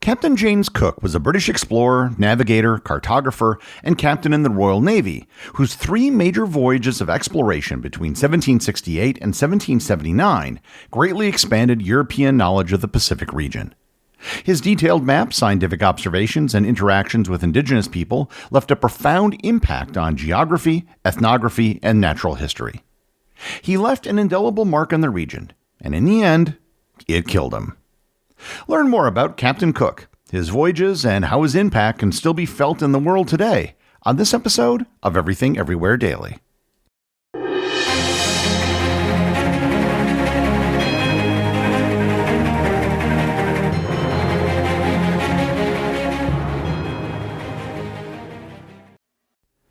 Captain James Cook was a British explorer, navigator, cartographer, and captain in the Royal Navy, whose three major voyages of exploration between 1768 and 1779 greatly expanded European knowledge of the Pacific region. His detailed maps, scientific observations, and interactions with indigenous people left a profound impact on geography, ethnography, and natural history. He left an indelible mark on the region, and in the end, it killed him. Learn more about Captain Cook, his voyages, and how his impact can still be felt in the world today on this episode of Everything Everywhere Daily.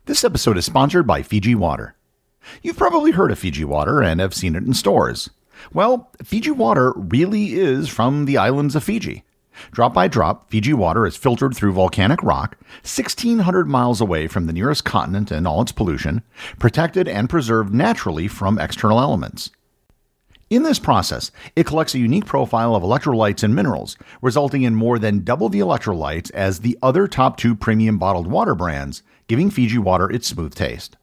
This episode is sponsored by Fiji Water. You've probably heard of Fiji Water and have seen it in stores. Well, Fiji Water really is from the islands of Fiji. Drop by drop, Fiji Water is filtered through volcanic rock, 1,600 miles away from the nearest continent and all its pollution, protected and preserved naturally from external elements. In this process, it collects a unique profile of electrolytes and minerals, resulting in more than double the electrolytes as the other top two premium bottled water brands, giving Fiji Water its smooth taste.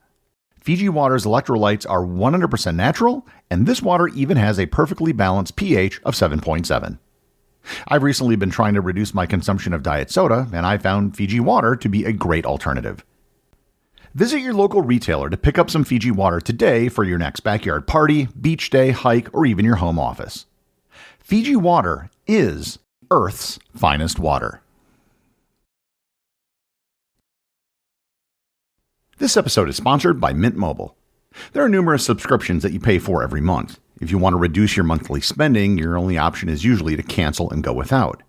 Fiji Water's electrolytes are 100% natural, and this water even has a perfectly balanced pH of 7.7. I've recently been trying to reduce my consumption of diet soda, and I found Fiji Water to be a great alternative. Visit your local retailer to pick up some Fiji Water today for your next backyard party, beach day, hike, or even your home office. Fiji Water is Earth's finest water. This episode is sponsored by Mint Mobile. There are numerous subscriptions that you pay for every month. If you want to reduce your monthly spending, your only option is usually to cancel and go without.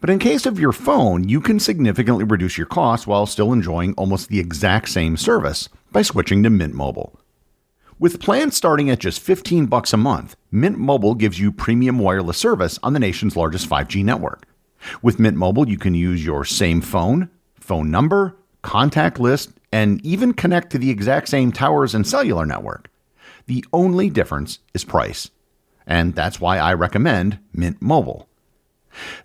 But in case of your phone, you can significantly reduce your costs while still enjoying almost the exact same service by switching to Mint Mobile. With plans starting at just $15 a month, Mint Mobile gives you premium wireless service on the nation's largest 5G network. With Mint Mobile, you can use your same phone number, contact list, and even connect to the exact same towers and cellular network. The only difference is price. And that's why I recommend Mint Mobile.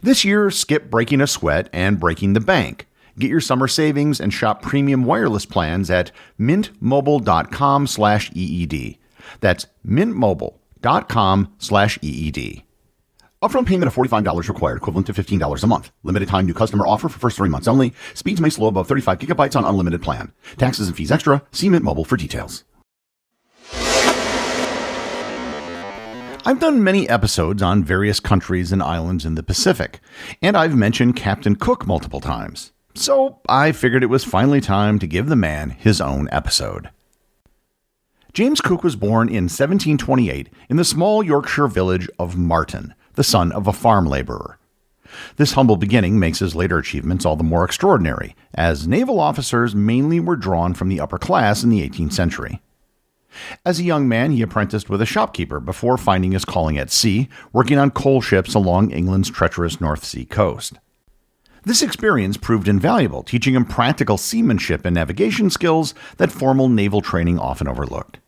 This year, skip breaking a sweat and breaking the bank. Get your summer savings and shop premium wireless plans at mintmobile.com/EED. That's mintmobile.com/EED. Upfront payment of $45 required, equivalent to $15 a month. Limited time new customer offer for first 3 months only. Speeds may slow above 35 gigabytes on unlimited plan. Taxes and fees extra. See Mint Mobile for details. I've done many episodes on various countries and islands in the Pacific, and I've mentioned Captain Cook multiple times. So I figured it was finally time to give the man his own episode. James Cook was born in 1728 in the small Yorkshire village of Marton, the son of a farm laborer. This humble beginning makes his later achievements all the more extraordinary, as naval officers mainly were drawn from the upper class in the 18th century. As a young man, he apprenticed with a shopkeeper before finding his calling at sea, working on coal ships along England's treacherous North Sea coast. This experience proved invaluable, teaching him practical seamanship and navigation skills that formal naval training often overlooked.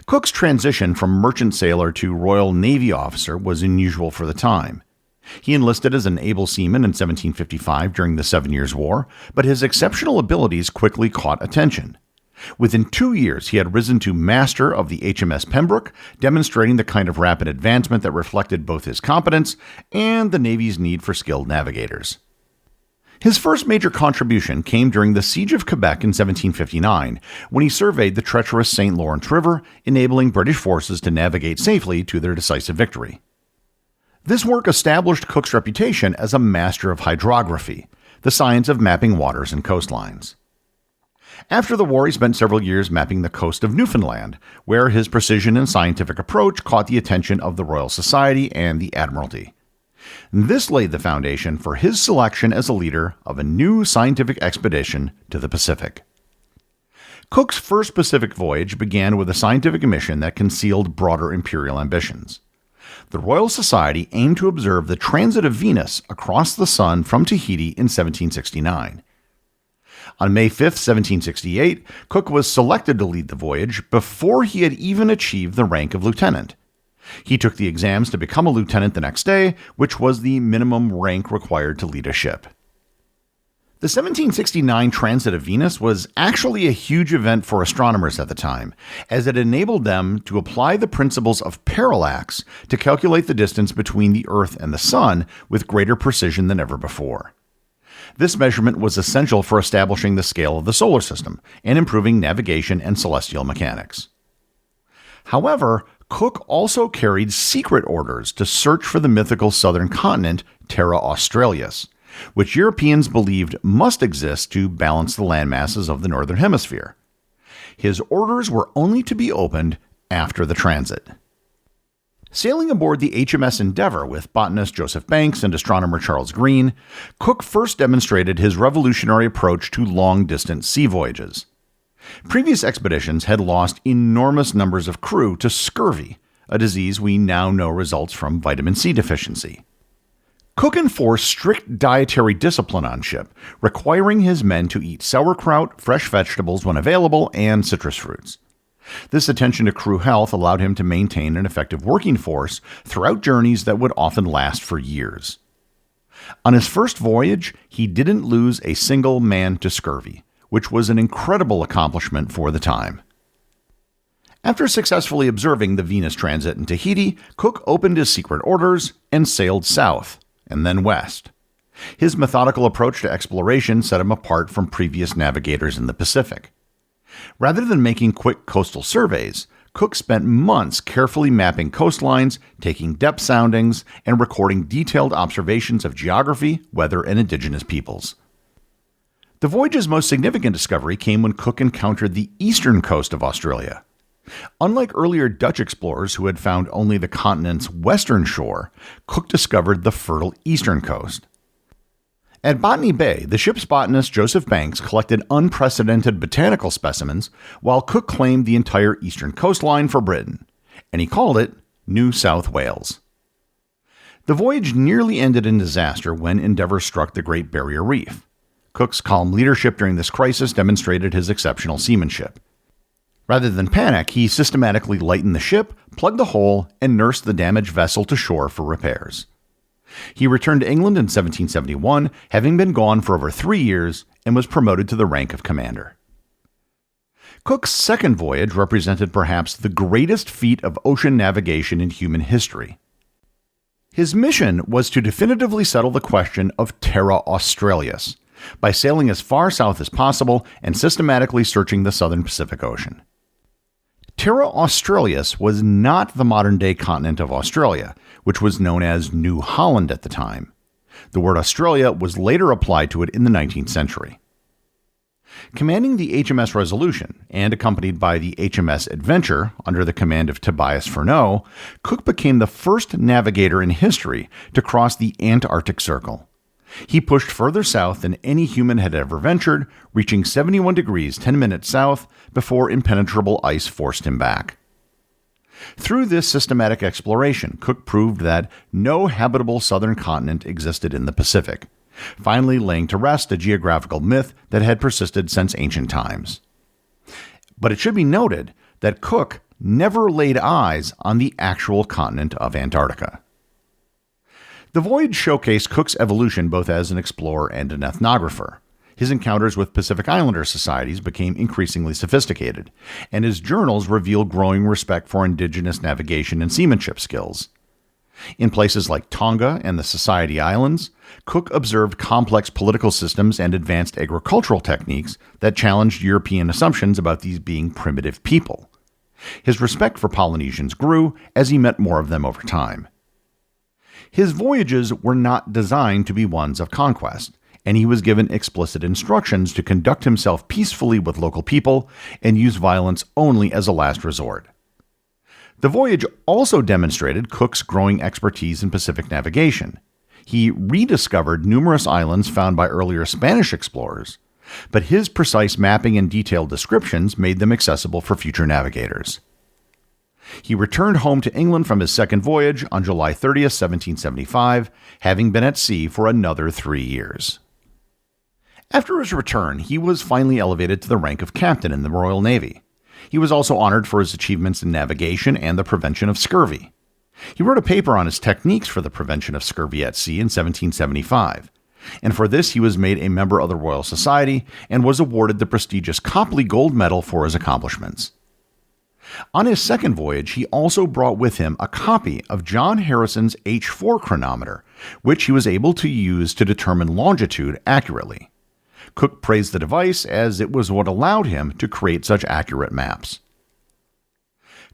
Cook's transition from merchant sailor to Royal Navy officer was unusual for the time. He enlisted as an able seaman in 1755 during the 7 Years' War, but his exceptional abilities quickly caught attention. Within 2 years, he had risen to master of the HMS Pembroke, demonstrating the kind of rapid advancement that reflected both his competence and the Navy's need for skilled navigators. His first major contribution came during the Siege of Quebec in 1759, when he surveyed the treacherous St. Lawrence River, enabling British forces to navigate safely to their decisive victory. This work established Cook's reputation as a master of hydrography, the science of mapping waters and coastlines. After the war, he spent several years mapping the coast of Newfoundland, where his precision and scientific approach caught the attention of the Royal Society and the Admiralty. This laid the foundation for his selection as a leader of a new scientific expedition to the Pacific. Cook's first Pacific voyage began with a scientific mission that concealed broader imperial ambitions. The Royal Society aimed to observe the transit of Venus across the Sun from Tahiti in 1769. On May 5, 1768, Cook was selected to lead the voyage before he had even achieved the rank of lieutenant. He took the exams to become a lieutenant the next day, which was the minimum rank required to lead a ship. The 1769 transit of Venus was actually a huge event for astronomers at the time, as it enabled them to apply the principles of parallax to calculate the distance between the Earth and the Sun with greater precision than ever before. This measurement was essential for establishing the scale of the solar system and improving navigation and celestial mechanics. However, Cook also carried secret orders to search for the mythical southern continent, Terra Australis, which Europeans believed must exist to balance the landmasses of the northern hemisphere. His orders were only to be opened after the transit. Sailing aboard the HMS Endeavour with botanist Joseph Banks and astronomer Charles Green, Cook first demonstrated his revolutionary approach to long-distance sea voyages. Previous expeditions had lost enormous numbers of crew to scurvy, a disease we now know results from vitamin C deficiency. Cook enforced strict dietary discipline on ship, requiring his men to eat sauerkraut, fresh vegetables when available, and citrus fruits. This attention to crew health allowed him to maintain an effective working force throughout journeys that would often last for years. On his first voyage, he didn't lose a single man to scurvy, which was an incredible accomplishment for the time. After successfully observing the Venus transit in Tahiti, Cook opened his secret orders and sailed south, and then west. His methodical approach to exploration set him apart from previous navigators in the Pacific. Rather than making quick coastal surveys, Cook spent months carefully mapping coastlines, taking depth soundings, and recording detailed observations of geography, weather, and indigenous peoples. The voyage's most significant discovery came when Cook encountered the eastern coast of Australia. Unlike earlier Dutch explorers who had found only the continent's western shore, Cook discovered the fertile eastern coast. At Botany Bay, the ship's botanist Joseph Banks collected unprecedented botanical specimens, while Cook claimed the entire eastern coastline for Britain, and he called it New South Wales. The voyage nearly ended in disaster when Endeavour struck the Great Barrier Reef. Cook's calm leadership during this crisis demonstrated his exceptional seamanship. Rather than panic, he systematically lightened the ship, plugged the hole, and nursed the damaged vessel to shore for repairs. He returned to England in 1771, having been gone for over 3 years, and was promoted to the rank of commander. Cook's second voyage represented perhaps the greatest feat of ocean navigation in human history. His mission was to definitively settle the question of Terra Australis by sailing as far south as possible and systematically searching the southern Pacific Ocean. Terra Australis was not the modern-day continent of Australia, which was known as New Holland at the time. The word Australia was later applied to it in the 19th century. Commanding the HMS Resolution, and accompanied by the HMS Adventure under the command of Tobias Furneaux, Cook became the first navigator in history to cross the Antarctic Circle. He pushed further south than any human had ever ventured, reaching 71 degrees 10 minutes south before impenetrable ice forced him back. Through this systematic exploration, Cook proved that no habitable southern continent existed in the Pacific, finally laying to rest a geographical myth that had persisted since ancient times. But it should be noted that Cook never laid eyes on the actual continent of Antarctica. The voyage showcased Cook's evolution both as an explorer and an ethnographer. His encounters with Pacific Islander societies became increasingly sophisticated, and his journals reveal growing respect for indigenous navigation and seamanship skills. In places like Tonga and the Society Islands, Cook observed complex political systems and advanced agricultural techniques that challenged European assumptions about these being primitive people. His respect for Polynesians grew as he met more of them over time. His voyages were not designed to be ones of conquest, and he was given explicit instructions to conduct himself peacefully with local people and use violence only as a last resort. The voyage also demonstrated Cook's growing expertise in Pacific navigation. He rediscovered numerous islands found by earlier Spanish explorers, but his precise mapping and detailed descriptions made them accessible for future navigators. He returned home to England from his second voyage on July 30th, 1775, having been at sea for another 3 years. After his return, he was finally elevated to the rank of captain in the Royal Navy. He was also honored for his achievements in navigation and the prevention of scurvy. He wrote a paper on his techniques for the prevention of scurvy at sea in 1775, and for this he was made a member of the Royal Society and was awarded the prestigious Copley Gold Medal for his accomplishments. On his second voyage, he also brought with him a copy of John Harrison's H4 chronometer, which he was able to use to determine longitude accurately. Cook praised the device as it was what allowed him to create such accurate maps.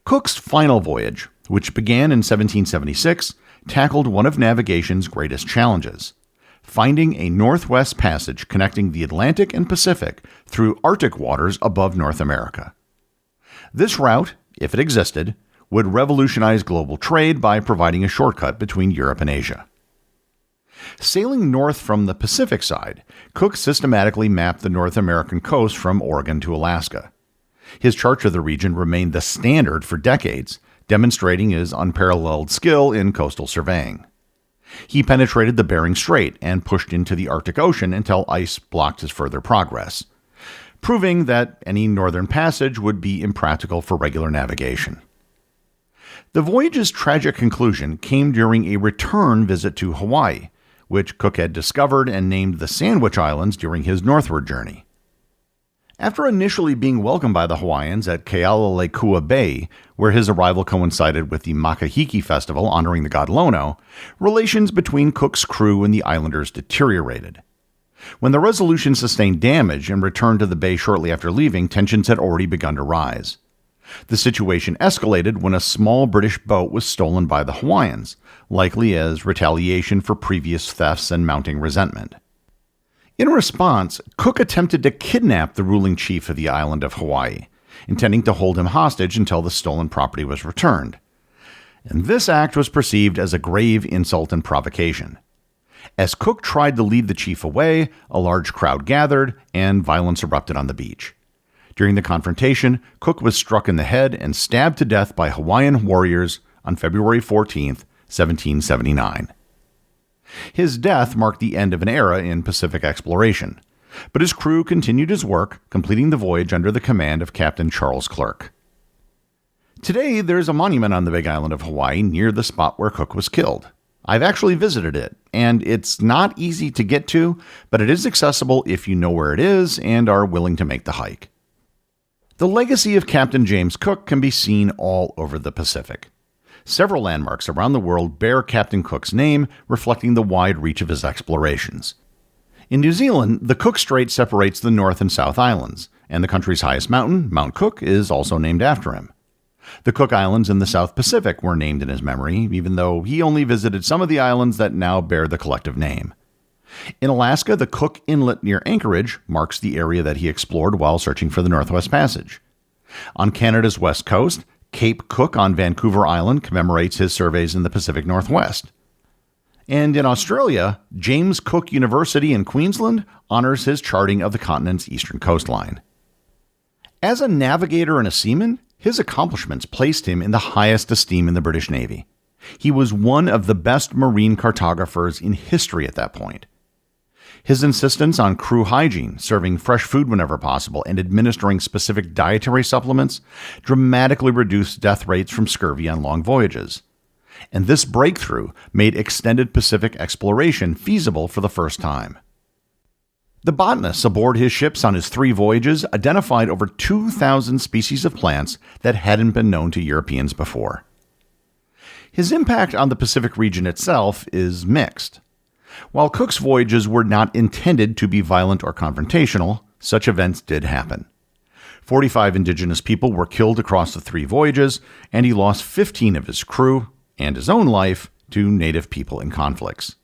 Cook's final voyage, which began in 1776, tackled one of navigation's greatest challenges: finding a northwest passage connecting the Atlantic and Pacific through Arctic waters above North America. This route, if it existed, would revolutionize global trade by providing a shortcut between Europe and Asia. Sailing north from the Pacific side, Cook systematically mapped the North American coast from Oregon to Alaska. His charts of the region remained the standard for decades, demonstrating his unparalleled skill in coastal surveying. He penetrated the Bering Strait and pushed into the Arctic Ocean until ice blocked his further progress, proving that any northern passage would be impractical for regular navigation. The voyage's tragic conclusion came during a return visit to Hawaii, which Cook had discovered and named the Sandwich Islands during his northward journey. After initially being welcomed by the Hawaiians at Kealalekua Bay, where his arrival coincided with the Makahiki Festival honoring the god Lono, relations between Cook's crew and the islanders deteriorated. When the Resolution sustained damage and returned to the bay shortly after leaving, tensions had already begun to rise. The situation escalated when a small British boat was stolen by the Hawaiians, likely as retaliation for previous thefts and mounting resentment. In response, Cook attempted to kidnap the ruling chief of the island of Hawaii, intending to hold him hostage until the stolen property was returned. And this act was perceived as a grave insult and provocation. As Cook tried to lead the chief away, a large crowd gathered, and violence erupted on the beach. During the confrontation, Cook was struck in the head and stabbed to death by Hawaiian warriors on February 14, 1779. His death marked the end of an era in Pacific exploration, but his crew continued his work, completing the voyage under the command of Captain Charles Clerk. Today, there's a monument on the Big Island of Hawaii near the spot where Cook was killed. I've actually visited it, and it's not easy to get to, but it is accessible if you know where it is and are willing to make the hike. The legacy of Captain James Cook can be seen all over the Pacific. Several landmarks around the world bear Captain Cook's name, reflecting the wide reach of his explorations. In New Zealand, the Cook Strait separates the North and South Islands, and the country's highest mountain, Mount Cook, is also named after him. The Cook Islands in the South Pacific were named in his memory, even though he only visited some of the islands that now bear the collective name. In Alaska, the Cook Inlet near Anchorage marks the area that he explored while searching for the Northwest Passage. On Canada's west coast, Cape Cook on Vancouver Island commemorates his surveys in the Pacific Northwest. And in Australia, James Cook University in Queensland honors his charting of the continent's eastern coastline. As a navigator and a seaman, his accomplishments placed him in the highest esteem in the British Navy. He was one of the best marine cartographers in history at that point. His insistence on crew hygiene, serving fresh food whenever possible, and administering specific dietary supplements dramatically reduced death rates from scurvy on long voyages. And this breakthrough made extended Pacific exploration feasible for the first time. The botanists aboard his ships on his 3 voyages identified over 2,000 species of plants that hadn't been known to Europeans before. His impact on the Pacific region itself is mixed. While Cook's voyages were not intended to be violent or confrontational, such events did happen. 45 indigenous people were killed across the 3 voyages, and he lost 15 of his crew and his own life to native people in conflicts.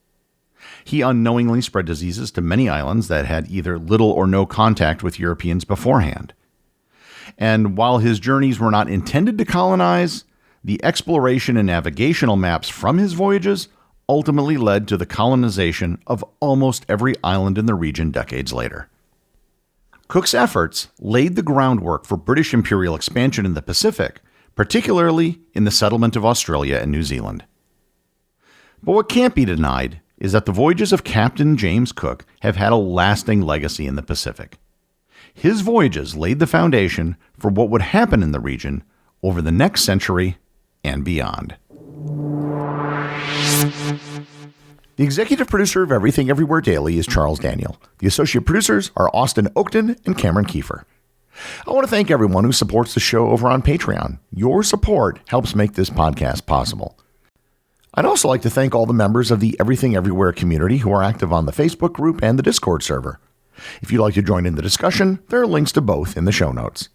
He unknowingly spread diseases to many islands that had either little or no contact with Europeans beforehand. And while his journeys were not intended to colonize, the exploration and navigational maps from his voyages ultimately led to the colonization of almost every island in the region decades later. Cook's efforts laid the groundwork for British imperial expansion in the Pacific, particularly in the settlement of Australia and New Zealand. But what can't be denied is that the voyages of Captain James Cook have had a lasting legacy in the Pacific. His voyages laid the foundation for what would happen in the region over the next century and beyond. The executive producer of Everything Everywhere Daily is Charles Daniel. The associate producers are Austin Oetken and Cameron Kieffer. I want to thank everyone who supports the show over on Patreon. Your support helps make this podcast possible. I'd also like to thank all the members of the Everything Everywhere community who are active on the Facebook group and the Discord server. If you'd like to join in the discussion, there are links to both in the show notes.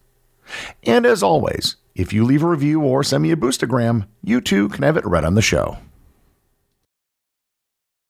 And as always, if you leave a review or send me a boostagram, you too can have it read on the show.